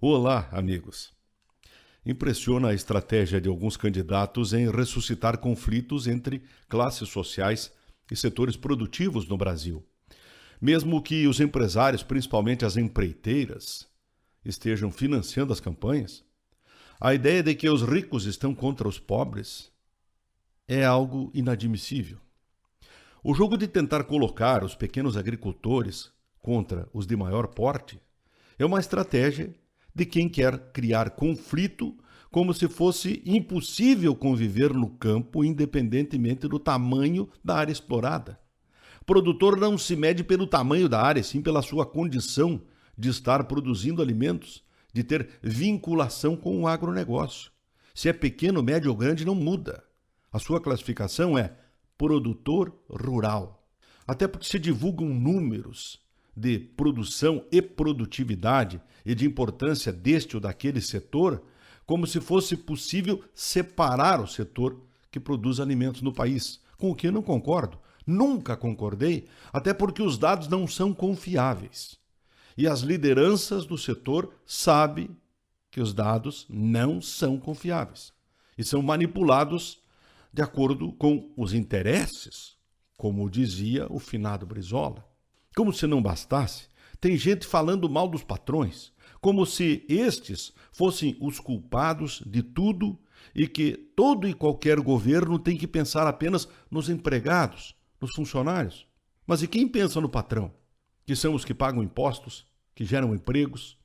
Olá, amigos. Impressiona a estratégia de alguns candidatos em ressuscitar conflitos entre classes sociais e setores produtivos no Brasil. Mesmo que os empresários, principalmente as empreiteiras, estejam financiando as campanhas, a ideia de que os ricos estão contra os pobres é algo inadmissível. O jogo de tentar colocar os pequenos agricultores contra os de maior porte é uma estratégia de quem quer criar conflito como se fosse impossível conviver no campo independentemente do tamanho da área explorada. O produtor não se mede pelo tamanho da área, sim pela sua condição de estar produzindo alimentos, de ter vinculação com o agronegócio. Se é pequeno, médio ou grande, não muda. A sua classificação é produtor rural. Até porque se divulgam números de produção e produtividade e de importância deste ou daquele setor, como se fosse possível separar o setor que produz alimentos no país, com o que eu não concordo. Nunca concordei, até porque os dados não são confiáveis. E as lideranças do setor sabem que os dados não são confiáveis e são manipulados de acordo com os interesses, como dizia o finado Brizola. Como se não bastasse, tem gente falando mal dos patrões, como se estes fossem os culpados de tudo e que todo e qualquer governo tem que pensar apenas nos empregados, nos funcionários. Mas e quem pensa no patrão? Que são os que pagam impostos, que geram empregos?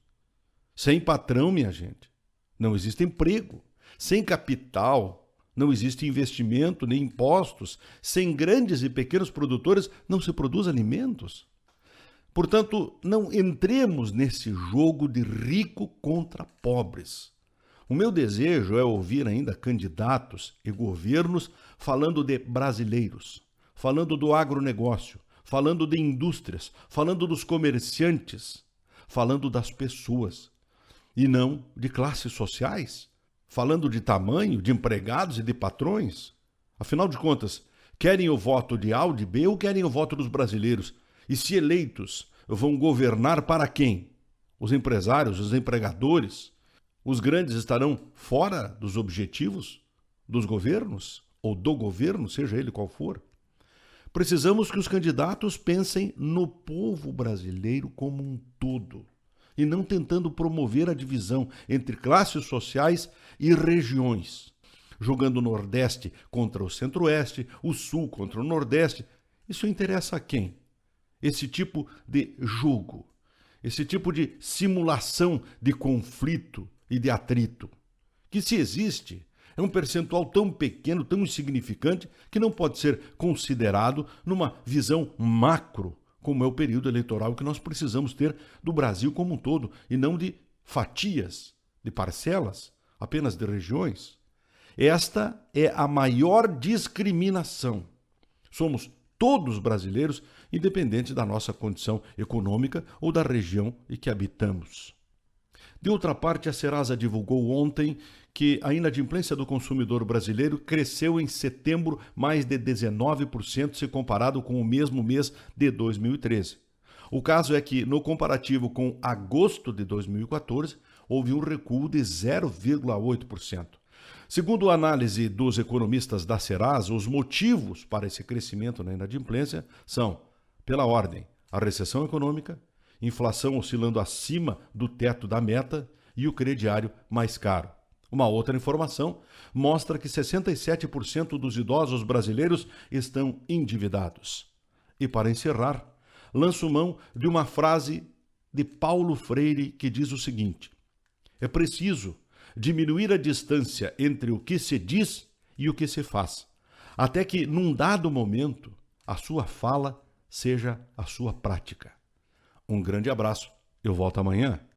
Sem patrão, minha gente, não existe emprego. Sem capital, não existe investimento nem impostos. Sem grandes e pequenos produtores, não se produz alimentos. Portanto, não entremos nesse jogo de rico contra pobres. O meu desejo é ouvir ainda candidatos e governos falando de brasileiros, falando do agronegócio, falando de indústrias, falando dos comerciantes, falando das pessoas, e não de classes sociais, falando de tamanho, de empregados e de patrões. Afinal de contas, querem o voto de A ou de B ou querem o voto dos brasileiros? E se eleitos, vão governar para quem? Os empresários, os empregadores? Os grandes estarão fora dos objetivos dos governos? Ou do governo, seja ele qual for? Precisamos que os candidatos pensem no povo brasileiro como um todo e não tentando promover a divisão entre classes sociais e regiões, jogando o Nordeste contra o Centro-Oeste, o Sul contra o Nordeste. Isso interessa a quem? Esse tipo de jogo, esse tipo de simulação de conflito e de atrito, que se existe, é um percentual tão pequeno, tão insignificante, que não pode ser considerado numa visão macro, como é o período eleitoral que nós precisamos ter do Brasil como um todo, e não de fatias, de parcelas, apenas de regiões. Esta é a maior discriminação. Somos todos brasileiros, independente da nossa condição econômica ou da região em que habitamos. De outra parte, a Serasa divulgou ontem que a inadimplência do consumidor brasileiro cresceu em setembro mais de 19% se comparado com o mesmo mês de 2013. O caso é que, no comparativo com agosto de 2014, houve um recuo de 0,8%. Segundo a análise dos economistas da Serasa, os motivos para esse crescimento na inadimplência são, pela ordem, a recessão econômica, inflação oscilando acima do teto da meta e o crediário mais caro. Uma outra informação mostra que 67% dos idosos brasileiros estão endividados. E para encerrar, lanço mão de uma frase de Paulo Freire que diz o seguinte: é preciso diminuir a distância entre o que se diz e o que se faz, até que, num dado momento, a sua fala seja a sua prática. Um grande abraço. Eu volto amanhã.